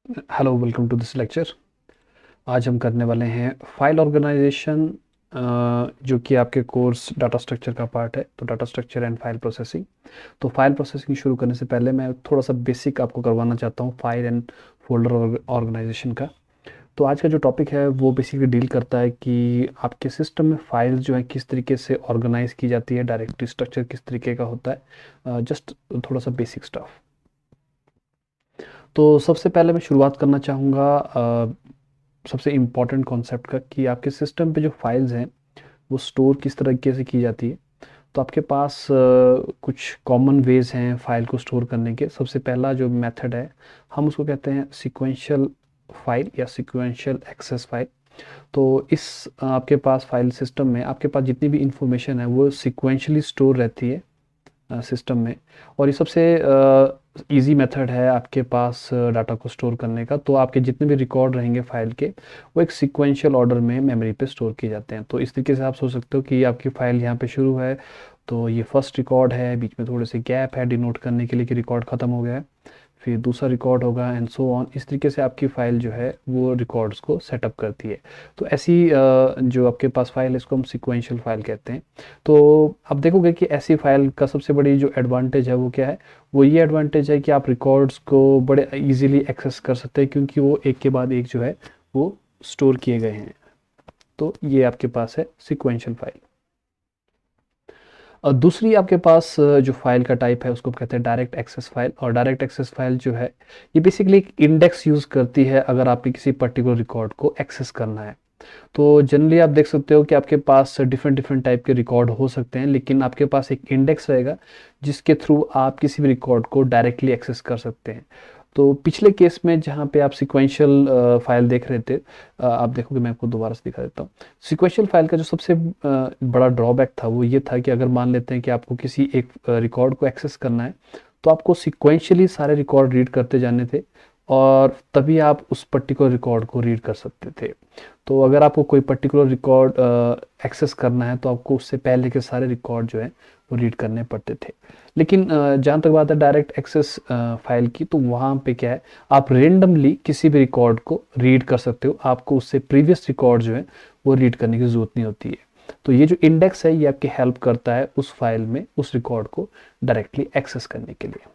Hello, welcome to this lecture. आज हम करने वाले हैं फाइल ऑर्गेनाइजेशन, जो कि आपके कोर्स डाटा स्ट्रक्चर का पार्ट है। तो data structure and file processing. तो फाइल प्रोसेसिंग शुरू करने से पहले मैं थोड़ा सा बेसिक आपको करवाना चाहता हूँ फाइल एंड फोल्डर ऑर्गेनाइजेशन का। तो आज का जो टॉपिक है वो बेसिकली डील करता है कि आपके सिस्टम में फाइल्स जो है किस तरीके से ऑर्गेनाइज की जाती है, डायरेक्टरी स्ट्रक्चर किस तरीके का होता है, जस्ट थोड़ा सा बेसिक स्टफ। तो सबसे पहले मैं शुरुआत करना चाहूँगा सबसे इम्पॉर्टेंट कॉन्सेप्ट का, कि आपके सिस्टम पे जो फाइल्स हैं वो स्टोर किस तरीके से की जाती है। तो आपके पास कुछ कॉमन वेज हैं फाइल को स्टोर करने के। सबसे पहला जो मेथड है हम उसको कहते हैं सीक्वेंशियल फाइल या सीक्वेंशियल एक्सेस फाइल। तो इस आपके पास फाइल सिस्टम में आपके पास जितनी भी इंफॉर्मेशन है वो सीक्वेंशियली स्टोर रहती है सिस्टम में। और ये सबसे इजी मेथड है आपके पास डाटा को स्टोर करने का। तो आपके जितने भी रिकॉर्ड रहेंगे फाइल के, वो एक सीक्वेंशियल ऑर्डर में मेमोरी पे स्टोर किए जाते हैं। तो इस तरीके से आप सोच सकते हो कि आपकी फाइल यहाँ पे शुरू है, तो ये फर्स्ट रिकॉर्ड है, बीच में थोड़े से गैप है डिनोट करने के लिए कि रिकॉर्ड ख़त्म हो गया है, फिर दूसरा रिकॉर्ड होगा एंड सो ऑन। इस तरीके से आपकी फ़ाइल जो है वो रिकॉर्ड्स को सेटअप करती है। तो ऐसी जो आपके पास फ़ाइल है इसको हम सीक्वेंशियल फ़ाइल कहते हैं। तो आप देखोगे कि ऐसी फ़ाइल का सबसे बड़ी जो एडवांटेज है वो क्या है। वो ये एडवांटेज है कि आप रिकॉर्ड्स को बड़े इजीली एक्सेस कर सकते हैं, क्योंकि वो एक के बाद एक जो है वो स्टोर किए गए हैं। तो ये आपके पास है सीक्वेंशियल फ़ाइल। और दूसरी आपके पास जो फाइल का टाइप है उसको कहते हैं डायरेक्ट एक्सेस फाइल। और डायरेक्ट एक्सेस फाइल जो है ये बेसिकली एक इंडेक्स यूज़ करती है अगर आपने किसी पर्टिकुलर रिकॉर्ड को एक्सेस करना है। तो जनरली आप देख सकते हो कि आपके पास डिफरेंट डिफरेंट टाइप के रिकॉर्ड हो सकते हैं, लेकिन आपके पास एक इंडेक्स रहेगा जिसके थ्रू आप किसी भी रिकॉर्ड को डायरेक्टली एक्सेस कर सकते हैं। तो पिछले केस में जहाँ पे आप सिक्वेंशियल फाइल देख रहे थे, आप देखोगे, मैं आपको दोबारा से दिखा देता हूँ। सिक्वेंशियल फाइल का जो सबसे बड़ा ड्रॉबैक था वो ये था कि अगर मान लेते हैं कि आपको किसी एक रिकॉर्ड को एक्सेस करना है, तो आपको सिक्वेंशियली सारे रिकॉर्ड रीड करते जाने थे, और तभी आप उस पर्टिकुलर रिकॉर्ड को रीड कर सकते थे। तो अगर आपको कोई पर्टिकुलर रिकॉर्ड एक्सेस करना है तो आपको उससे पहले के सारे रिकॉर्ड जो है वो रीड करने पड़ते थे। लेकिन जहाँ तक बात है डायरेक्ट एक्सेस फाइल की, तो वहाँ पे क्या है, आप रेंडमली किसी भी रिकॉर्ड को रीड कर सकते हो। आपको उससे प्रीवियस रिकॉर्ड जो है वो रीड करने की ज़रूरत नहीं होती है। तो ये जो इंडेक्स है ये आपकी हेल्प करता है उस फाइल में उस रिकॉर्ड को डायरेक्टली एक्सेस करने के लिए।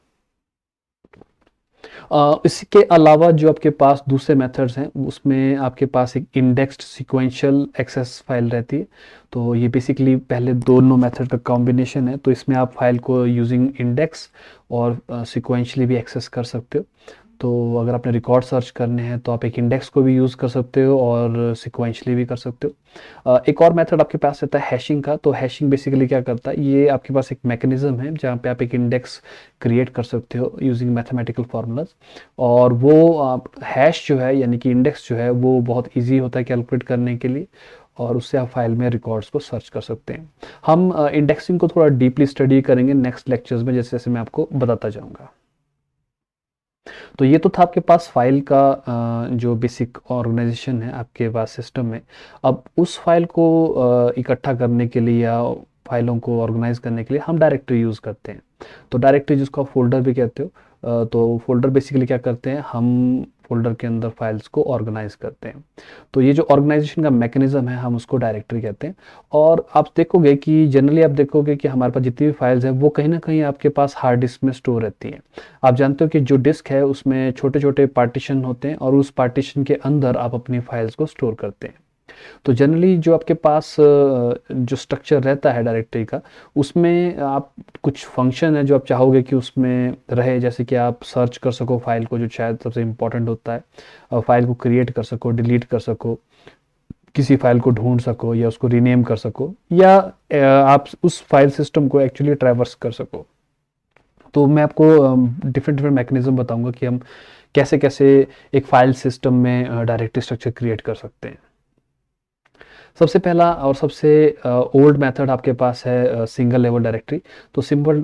इसके अलावा जो आपके पास दूसरे मेथड्स हैं उसमें आपके पास एक इंडेक्स्ड सीक्वेंशियल एक्सेस फाइल रहती है। तो ये बेसिकली पहले दोनों मेथड का कॉम्बिनेशन है। तो इसमें आप फाइल को यूजिंग इंडेक्स और सीक्वेंशियली भी एक्सेस कर सकते हो। तो अगर आपने रिकॉर्ड सर्च करने हैं तो आप एक इंडेक्स को भी यूज़ कर सकते हो और सिक्वेंशली भी कर सकते हो। एक और मेथड आपके पास रहता है हैशिंग का। तो हैशिंग बेसिकली क्या करता है, ये आपके पास एक मैकेनिज्म है जहाँ पे आप एक इंडेक्स क्रिएट कर सकते हो यूजिंग मैथमेटिकल फार्मूलाज। और वो आप हैश जो है यानी कि इंडेक्स जो है वो बहुत ईजी होता है कैलकुलेट करने के लिए, और उससे आप फाइल में रिकॉर्ड्स को सर्च कर सकते हैं। हम इंडेक्सिंग को थोड़ा डीपली स्टडी करेंगे नेक्स्ट लेक्चर्स में, जैसे जैसे मैं आपको बताता जाऊँगा। तो ये तो था आपके पास फाइल का जो बेसिक ऑर्गेनाइजेशन है आपके पास सिस्टम में। अब उस फाइल को इकट्ठा करने के लिए या फाइलों को ऑर्गेनाइज करने के लिए हम डायरेक्टरी यूज़ करते हैं। तो डायरेक्टरी जिसको आप फोल्डर भी कहते हो, तो फोल्डर बेसिकली क्या करते हैं, हम फोल्डर के अंदर फाइल्स को ऑर्गेनाइज करते हैं। तो ये जो ऑर्गेनाइजेशन का मैकेनिज्म है हम उसको डायरेक्टरी कहते हैं। और आप देखोगे कि जनरली आप देखोगे कि हमारे पास जितनी भी फाइल्स हैं वो कहीं ना कहीं आपके पास हार्ड डिस्क में स्टोर रहती हैं। आप जानते हो कि जो डिस्क है उसमें छोटे छोटे पार्टीशन होते हैं और उस पार्टीशन के अंदर आप अपनी फाइल्स को स्टोर करते हैं। तो जनरली जो आपके पास जो स्ट्रक्चर रहता है डायरेक्टरी का, उसमें आप कुछ फंक्शन है जो आप चाहोगे कि उसमें रहे, जैसे कि आप सर्च कर सको फाइल को, जो शायद सबसे इम्पोर्टेंट होता है, फाइल को क्रिएट कर सको, डिलीट कर सको, किसी फाइल को ढूंढ सको या उसको रीनेम कर सको, या आप उस फाइल सिस्टम को एक्चुअली ट्रैवर्स कर सको। तो मैं आपको डिफरेंट डिफरेंट मैकेनिज्म बताऊंगा कि हम कैसे कैसे एक फाइल सिस्टम में डायरेक्टरी स्ट्रक्चर क्रिएट कर सकते हैं। सबसे पहला और सबसे ओल्ड मेथड आपके पास है सिंगल लेवल डायरेक्टरी। तो सिंपल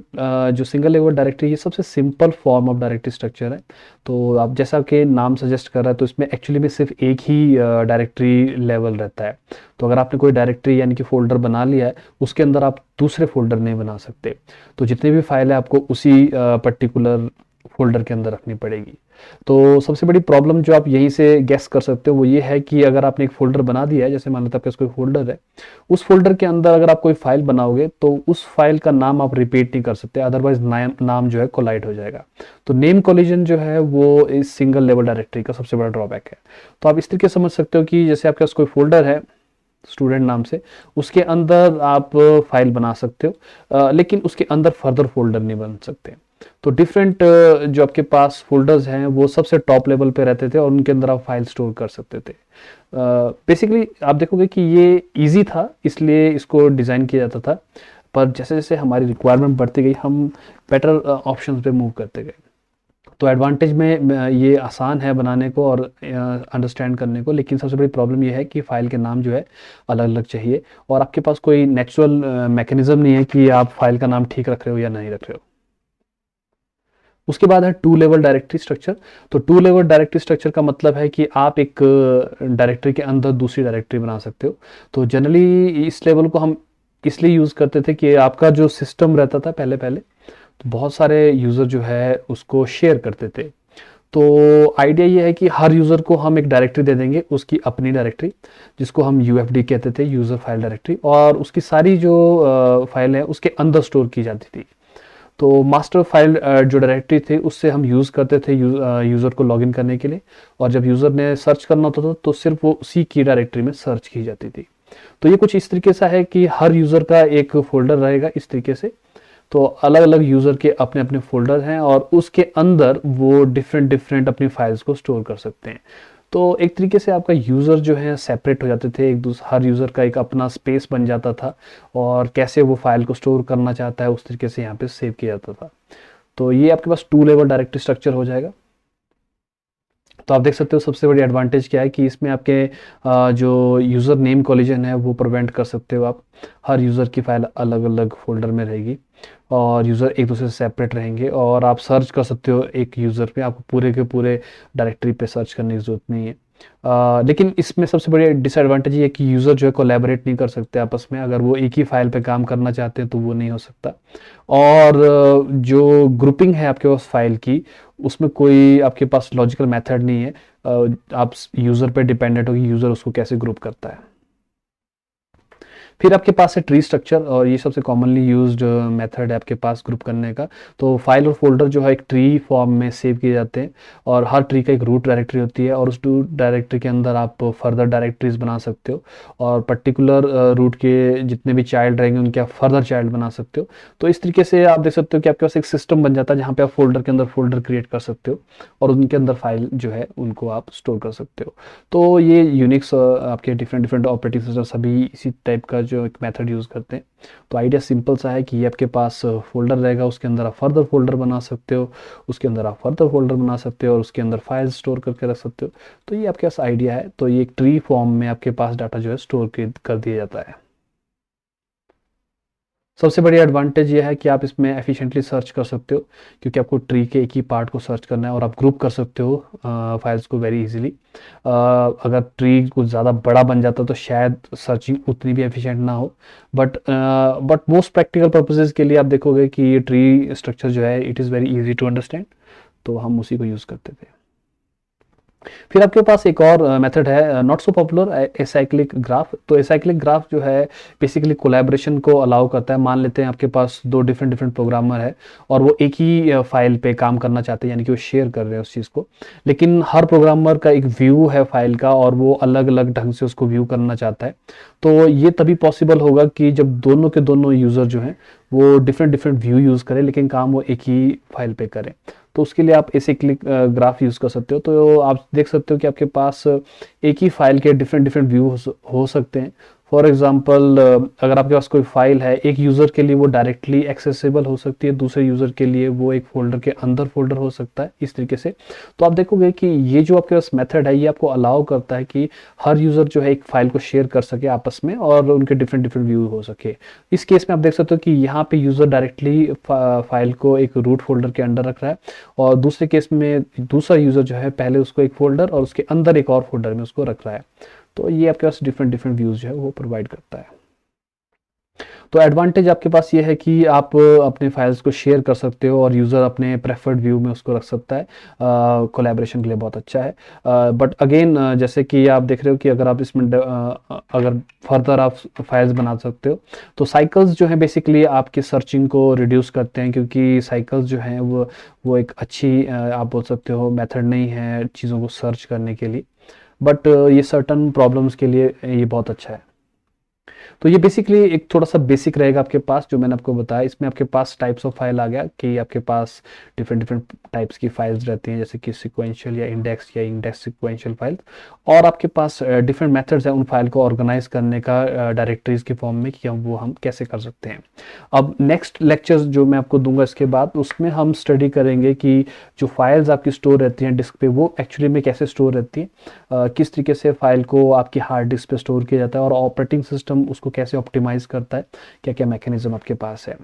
जो सिंगल लेवल डायरेक्टरी ये सबसे simple form of directory structure है। तो आप जैसा कि नाम सजेस्ट कर रहा है, तो इसमें एक्चुअली में सिर्फ एक ही डायरेक्टरी लेवल रहता है। तो अगर आपने कोई डायरेक्टरी यानी कि फोल्डर बना लिया है, उसके अंदर आप दूसरे फोल्डर नहीं बना सकते। तो जितने भी फाइल है आपको उसी पर्टिकुलर फोल्डर के अंदर रखनी पड़ेगी। तो सबसे बड़ी प्रॉब्लम जो आप यहीं से गेस कर सकते हो वो ये है कि अगर आपने एक फोल्डर बना दिया है, जैसे मान लेते हैं आपके पास कोई फोल्डर है, उस फोल्डर के अंदर अगर आप कोई फाइल बनाओगे तो उस फाइल का नाम आप रिपीट नहीं कर सकते, अदरवाइज नाम जो है कोलाइड हो जाएगा। तो नेम कोलिजन जो है वो इस सिंगल लेवल डायरेक्टरी का सबसे बड़ा ड्रॉबैक है। तो आप इस तरीके से समझ सकते हो कि जैसे आपके पास कोई फोल्डर है स्टूडेंट नाम से, उसके अंदर आप फाइल बना सकते हो, लेकिन उसके अंदर फर्दर फोल्डर नहीं बन सकते। तो डिफरेंट जो आपके पास फोल्डर्स हैं वो सबसे टॉप लेवल पे रहते थे और उनके अंदर आप फाइल स्टोर कर सकते थे। बेसिकली आप देखोगे कि ये इजी था, इसलिए इसको डिज़ाइन किया जाता था, पर जैसे जैसे हमारी रिक्वायरमेंट बढ़ती गई हम बेटर ऑप्शंस पे मूव करते गए। तो एडवांटेज में ये आसान है बनाने को और अंडरस्टैंड करने को, लेकिन सबसे बड़ी प्रॉब्लम ये है कि फ़ाइल के नाम जो है अलग अलग चाहिए और आपके पास कोई नेचुरल मैकेनिज्म नहीं है कि आप फाइल का नाम ठीक रख रहे हो या नहीं रख रहे हो। उसके बाद है टू लेवल डायरेक्टरी स्ट्रक्चर। तो टू लेवल डायरेक्टरी स्ट्रक्चर का मतलब है कि आप एक डायरेक्टरी के अंदर दूसरी डायरेक्टरी बना सकते हो। तो जनरली इस लेवल को हम इसलिए यूज़ करते थे कि आपका जो सिस्टम रहता था पहले पहले, तो बहुत सारे यूज़र जो है उसको शेयर करते थे। तो आइडिया ये है कि हर यूज़र को हम एक डायरेक्टरी दे देंगे, उसकी अपनी डायरेक्टरी, जिसको हम यूएफडी कहते थे, यूज़र फाइल डायरेक्टरी, और उसकी सारी जो फाइल है उसके अंदर स्टोर की जाती थी। तो मास्टर फाइल जो डायरेक्टरी थी उससे हम यूज़ करते थे यूज़र को लॉगिन करने के लिए, और जब यूज़र ने सर्च करना होता था तो सिर्फ वो उसी की डायरेक्टरी में सर्च की जाती थी। तो ये कुछ इस तरीके से है कि हर यूज़र का एक फोल्डर रहेगा इस तरीके से। तो अलग अलग यूज़र के अपने अपने फोल्डर हैं और उसके अंदर वो डिफरेंट डिफरेंट अपनी फाइल्स को स्टोर कर सकते हैं। तो एक तरीके से आपका यूज़र जो है सेपरेट हो जाते थे, एक दूसरे हर यूज़र का एक अपना स्पेस बन जाता था और कैसे वो फाइल को स्टोर करना चाहता है उस तरीके से यहाँ पे सेव किया जाता था। तो ये आपके पास टू लेवल डायरेक्टरी स्ट्रक्चर हो जाएगा। तो आप देख सकते हो सबसे बड़ी एडवांटेज क्या है कि इसमें आपके जो यूज़र नेम कोलिजन है वो प्रिवेंट कर सकते हो आप। हर यूज़र की फाइल अलग अलग फोल्डर में रहेगी और यूज़र एक दूसरे से सेपरेट रहेंगे और आप सर्च कर सकते हो एक यूज़र पे, आपको पूरे के पूरे डायरेक्टरी पे सर्च करने की ज़रूरत नहीं है। लेकिन इसमें सबसे बड़ी डिसएडवांटेज ये है कि यूज़र जो है कोलैबोरेट नहीं कर सकते आपस में, अगर वो एक ही फाइल पे काम करना चाहते हैं तो वो नहीं हो सकता। और जो ग्रुपिंग है आपके पास फाइल की, उसमें कोई आपके पास लॉजिकल मेथड नहीं है। आप यूज़र पे डिपेंडेंट हो कि यूज़र उसको कैसे ग्रुप करता है। फिर आपके पास है ट्री स्ट्रक्चर, और ये सबसे कॉमनली यूज्ड मेथड है आपके पास ग्रुप करने का। तो फाइल और फोल्डर जो है एक ट्री फॉर्म में सेव किए जाते हैं और हर ट्री का एक रूट डायरेक्टरी होती है और उस रूट डायरेक्टरी के अंदर आप फर्दर डायरेक्टरीज बना सकते हो और पर्टिकुलर रूट के जितने भी चाइल्ड रहेंगे उनके आप फर्दर चाइल्ड बना सकते हो। तो इस तरीके से आप देख सकते हो कि आपके पास एक सिस्टम बन जाता है जहाँ पे आप फोल्डर के अंदर फोल्डर क्रिएट कर सकते हो और उनके अंदर फाइल जो है उनको आप स्टोर कर सकते हो। तो ये यूनिक्स आपके डिफरेंट डिफरेंट ऑपरेटिंग सिस्टम सभी इसी टाइप का जो एक मेथड यूज़ करते हैं। तो आइडिया सिंपल सा है कि ये आपके पास फोल्डर रहेगा, उसके अंदर आप फर्दर फोल्डर बना सकते हो, उसके अंदर आप फर्दर फोल्डर बना सकते हो और उसके अंदर फाइल स्टोर करके रख सकते हो। तो ये आपके पास आइडिया है। तो ये एक ट्री फॉर्म में आपके पास डाटा जो है स्टोर कर दिया जाता है। सबसे बड़ी एडवांटेज ये है कि आप इसमें एफिशिएंटली सर्च कर सकते हो, क्योंकि आपको ट्री के एक ही पार्ट को सर्च करना है और आप ग्रुप कर सकते हो फाइल्स को वेरी इजीली। अगर ट्री कुछ ज़्यादा बड़ा बन जाता तो शायद सर्चिंग उतनी भी एफिशिएंट ना हो, बट मोस्ट प्रैक्टिकल पर्पसेस के लिए आप देखोगे कि ये ट्री स्ट्रक्चर जो है it is very easy to understand, तो हम उसी को यूज़ करते थे। फिर आपके पास एक और मेथड है not so popular, acyclic graph. तो एसाइक्लिक ग्राफ जो है बेसिकली कोलैबोरेशन को अलाउ करता है। मान लेते हैं आपके पास दो डिफरेंट डिफरेंट प्रोग्रामर है और वो एक ही फाइल पे काम करना चाहते हैं, यानी कि वो शेयर कर रहे हैं उस चीज़ को, लेकिन हर प्रोग्रामर का एक व्यू है फाइल का और वो अलग अलग ढंग से उसको व्यू करना चाहता है। तो ये तभी पॉसिबल होगा कि जब दोनों के दोनों यूज़र जो हैं वो डिफरेंट डिफरेंट व्यू यूज़ करें लेकिन काम वो एक ही फाइल पे करें। तो उसके लिए आप ऐसे क्लिक ग्राफ यूज़ कर सकते हो। तो आप देख सकते हो कि आपके पास एक ही फाइल के डिफरेंट डिफरेंट व्यू हो सकते हैं। फॉर एग्जांपल अगर आपके पास कोई फाइल है, एक यूज़र के लिए वो डायरेक्टली एक्सेसिबल हो सकती है, दूसरे यूज़र के लिए वो एक फोल्डर के अंदर फोल्डर हो सकता है, इस तरीके से। तो आप देखोगे कि ये जो आपके पास मेथड है ये आपको अलाउ करता है कि हर यूज़र जो है एक फाइल को शेयर कर सके आपस में और उनके डिफरेंट डिफरेंट व्यू हो सके। इस केस में आप देख सकते हो कि यहाँ पे यूज़र डायरेक्टली फाइल को एक रूट फोल्डर के अंदर रख रहा है और दूसरे केस में दूसरा यूज़र जो है पहले उसको एक फोल्डर और उसके अंदर एक और फोल्डर में उसको रख रहा है। तो ये आपके पास डिफरेंट डिफरेंट व्यूज़ जो है वो प्रोवाइड करता है। तो एडवांटेज आपके पास ये है कि आप अपने फाइल्स को शेयर कर सकते हो और यूज़र अपने प्रेफर्ड व्यू में उसको रख सकता है। कोलैबोरेशन के लिए बहुत अच्छा है। बट अगेन जैसे कि आप देख रहे हो कि अगर आप इसमें अगर फर्दर आप फाइल्स बना सकते हो, तो साइकिल्स जो हैं बेसिकली आपकी सर्चिंग को रिड्यूस करते हैं, क्योंकि साइकिल्स जो हैं वो एक अच्छी आप बोल सकते हो मेथड नहीं है चीज़ों को सर्च करने के लिए। बट ये सर्टन प्रॉब्लम्स के लिए ये बहुत अच्छा है। तो ये बेसिकली एक थोड़ा सा बेसिक रहेगा आपके पास जो मैंने आपको बताया। इसमें आपके पास टाइप्स ऑफ फाइल आ गया कि आपके पास डिफरेंट डिफरेंट टाइप्स की फाइल्स रहती हैं, जैसे कि सिक्वेंशियल या इंडेक्स सिक्वेंशियल फाइल्स। और आपके पास डिफरेंट मेथड्स हैं उन फाइल को ऑर्गेनाइज करने का डायरेक्टरीज के फॉर्म में, कि हम कैसे कर सकते हैं। अब नेक्स्ट लेक्चर्स जो मैं आपको दूंगा इसके बाद, उसमें हम स्टडी करेंगे कि जो फाइल्स आपकी स्टोर रहती हैं डिस्क पे, वो एक्चुअली में कैसे स्टोर रहती हैं, किस तरीके से फाइल को आपकी हार्ड डिस्क पे स्टोर किया जाता है, और ऑपरेटिंग सिस्टम उसको कैसे ऑप्टिमाइज करता है, क्या क्या मैकेनिज्म आपके पास है।